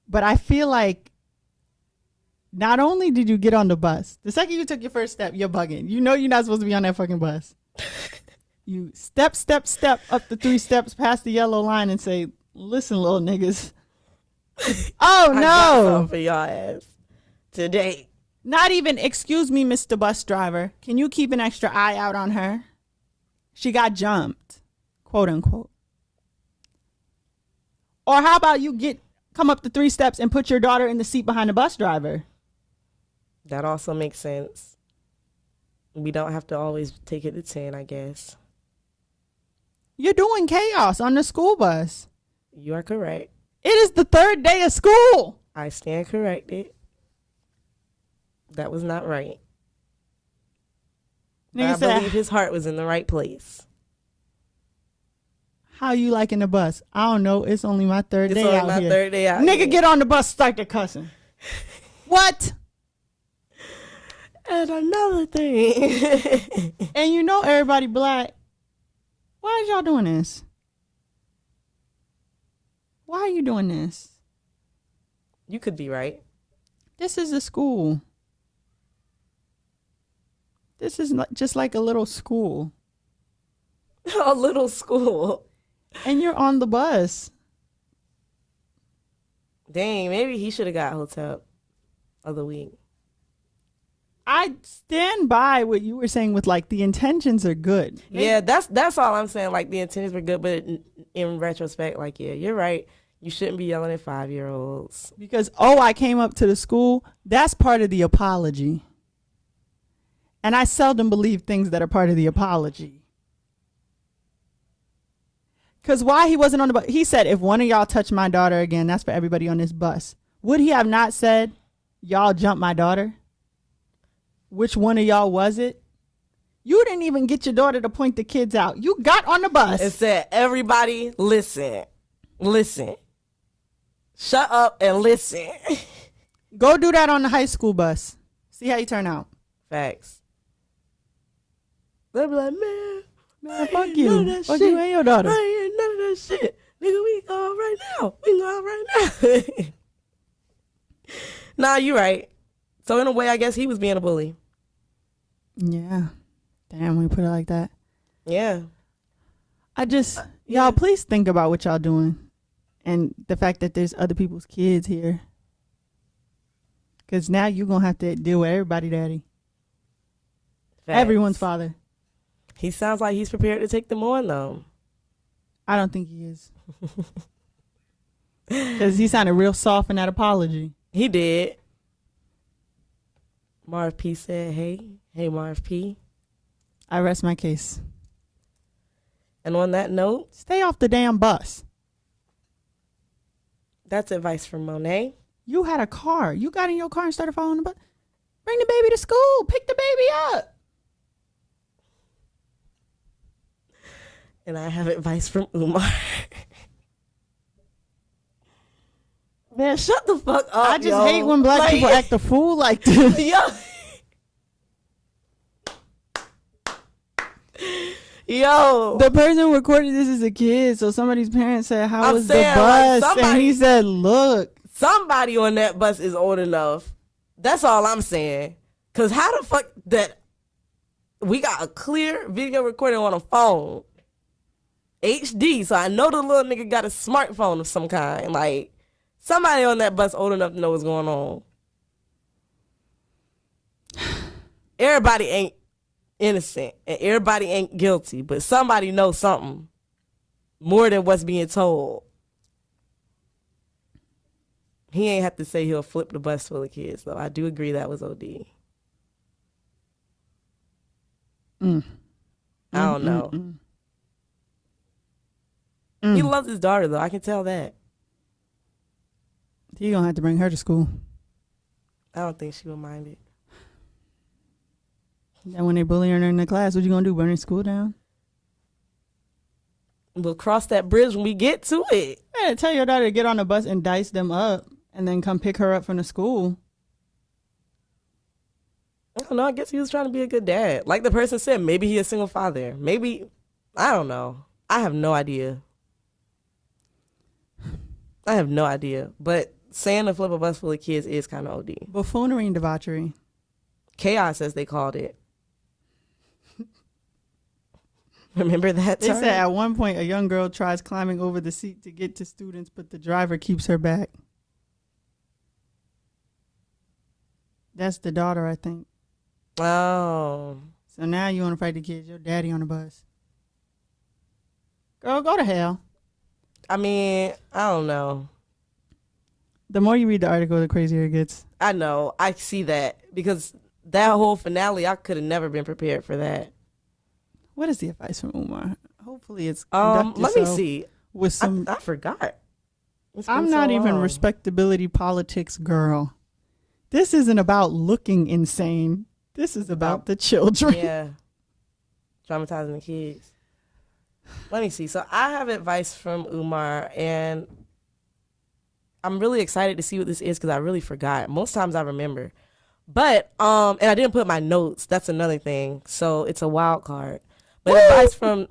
But I feel like not only did you get on the bus, the second you took your first step, you're bugging. You know you're not supposed to be on that fucking bus. You step up the 3 steps past the yellow line and say, listen, little niggas. Oh, I got no. something for y'all ass today. Not even, excuse me, Mr. Bus Driver. Can you keep an extra eye out on her? She got jumped, quote unquote. Or how about you come up the 3 steps and put your daughter in the seat behind the bus driver? That also makes sense. We don't have to always take it to 10, I guess. You're doing chaos on the school bus. You are correct. It is the third day of school. I stand corrected. That was not right. But I believe his heart was in the right place. How you liking the bus? I don't know. It's only my third day out here. Third day out Nigga, here. get on the bus, start the cussing. What? And another thing. And you know everybody black. Why is y'all doing this? Why are you doing this? You could be right. This is a school. This is just like a little school. A little school. And you're on the bus. Dang, maybe he should have got hotel of the week. I stand by what you were saying with like the intentions are good. Yeah, that's all I'm saying. Like the intentions were good, but in retrospect, like, yeah, you're right. You shouldn't be yelling at 5-year-olds. Because, I came up to the school. That's part of the apology. And I seldom believe things that are part of the apology. Because why he wasn't on the bus? He said, if one of y'all touch my daughter again, that's for everybody on this bus. Would he have not said, y'all jump my daughter? Which one of y'all was it? You didn't even get your daughter to point the kids out. You got on the bus. It said, everybody listen. Listen. Shut up and listen. Go do that on the high school bus. See how you turn out. Facts. They'll be like, man, fuck you. Fuck you and your daughter. I ain't none of that shit. Nigga, we can go out right now. We can go out right now. Nah, you right. So in a way, I guess he was being a bully. Yeah. Damn, when you put it like that. Yeah. Y'all, please think about what y'all doing. And the fact that there's other people's kids here. Because now you're going to have to deal with everybody, daddy. Facts. Everyone's father. He sounds like he's prepared to take them on, though. I don't think he is. Because he sounded real soft in that apology. He did. Marv P said, hey, Marv P. I rest my case. And on that note, stay off the damn bus. That's advice from Monet. You had a car. You got in your car and started following the bus. Bring the baby to school. Pick the baby up. And I have advice from Umar. Man, shut the fuck up. I just hate when black people act a fool like this. Yo. The person recorded this as a kid, so somebody's parents said, how was the like, bus? And he said, look. Somebody on that bus is old enough. That's all I'm saying. Because how the fuck that we got a clear video recording on a phone. HD. So I know the little nigga got a smartphone of some kind. Like, somebody on that bus old enough to know what's going on. Everybody ain't innocent and everybody ain't guilty, but somebody knows something more than what's being told. He ain't have to say he'll flip the bus full of kids, though. I do agree that was OD. I don't know. He loves his daughter, though. I can tell that. He gonna have to bring her to school. I don't think she would mind it. And when they bully her in the class, what you gonna do? Burn her school down? We'll cross that bridge when we get to it. Yeah, tell your daughter to get on the bus and dice them up and then come pick her up from the school. I don't know. I guess he was trying to be a good dad. Like the person said, maybe he a single father. Maybe, I don't know. I have no idea. But saying to flip a bus full of kids is kind of OD. Buffoonery and debauchery. Chaos, as they called it. Remember that term? They said at one point a young girl tries climbing over the seat to get to students, but the driver keeps her back. That's the daughter, I think. Oh. So now you want to fight the kids. Your daddy on the bus. Girl, go to hell. I mean, I don't know. The more you read the article, the crazier it gets. I know. I see that because that whole finale, I could have never been prepared for that. What is the advice from Umar? Hopefully it's Let me yourself see. with some. I forgot. It's been I'm so not even long. respectability politics, girl. This isn't about looking insane. This is about the children. Yeah. Traumatizing the kids. Let me see. So I have advice from Umar, and I'm really excited to see what this is because I really forgot. Most times I remember. But and I didn't put my notes. That's another thing. So it's a wild card. But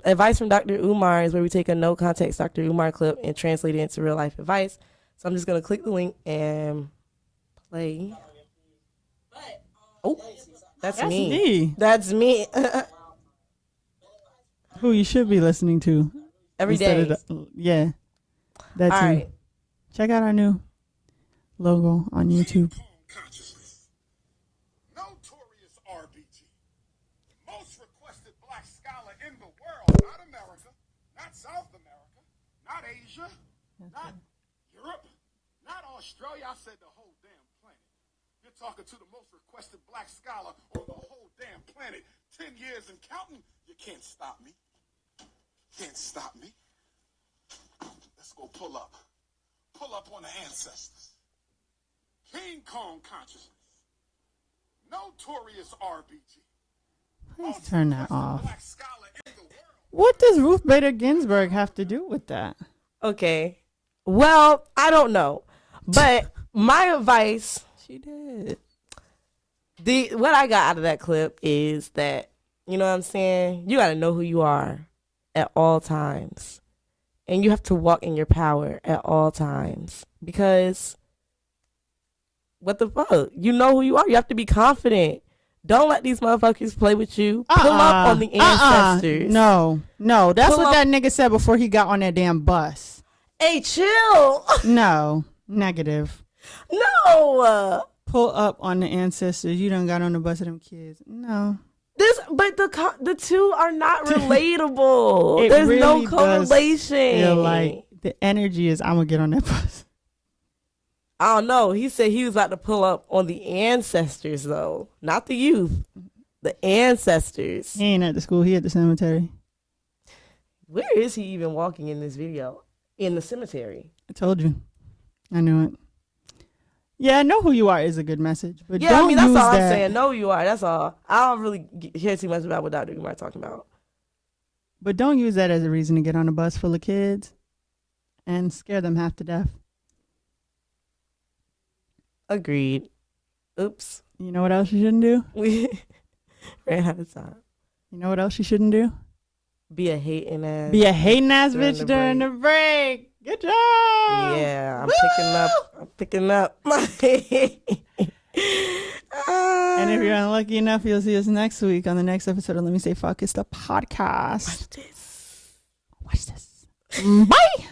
advice from Dr. Umar is where we take a no context Dr. Umar clip and translate it into real life advice. So I'm just gonna click the link and play. Oh, that's me. That's me. Who you should be listening to Every day. Yeah. That's All you. right. Check out our new logo on YouTube. Consciousness. Notorious RBG. Most requested black scholar in the world. Not America. Not South America. Not Asia. Not Europe. Not Australia. I said the whole damn planet. You're talking to the most requested black scholar on the whole damn planet. 10 years and counting. You can't stop me. Can't stop me. Let's go pull up. Pull up on the ancestors. King Kong consciousness. Notorious RBG. Please turn that off. Black scholar in the world. What does Ruth Bader Ginsburg have to do with that? Okay. Well, I don't know. But my advice, She did. what I got out of that clip is that, you know what I'm saying? You got to know who you are at all times. And you have to walk in your power at all times. Because what the fuck? You know who you are. You have to be confident. Don't let these motherfuckers play with you. Pull up on the ancestors. No. That's Pull what up- that nigga said before he got on that damn bus. Hey, chill. No. Negative. No. Pull up on the ancestors. You done got on the bus with them kids. No. But the two are not relatable. It There's really no does correlation. Feel like the energy is I'm gonna get on that bus. I don't know. He said he was about to pull up on the ancestors, though, not the youth. The ancestors. He ain't at the school. He at the cemetery. Where is he even walking in this video? In the cemetery. I told you. I knew it. Yeah, know who you are is a good message, but Yeah, don't I mean, that's use all I'm that. saying. Know who you are. That's all. I don't really hear too much about what Dr. Umar talking about. But don't use that as a reason to get on a bus full of kids and scare them half to death. Agreed. Oops. You know what else you shouldn't do? We ran out of time. You know what else you shouldn't do? Be a hating ass. Be a hating ass During bitch the during the break. Good job. Yeah, I'm picking up. And if you're unlucky enough, you'll see us next week on the next episode of Let Me Say Fuck. It's the podcast. Watch this. Watch this. Bye.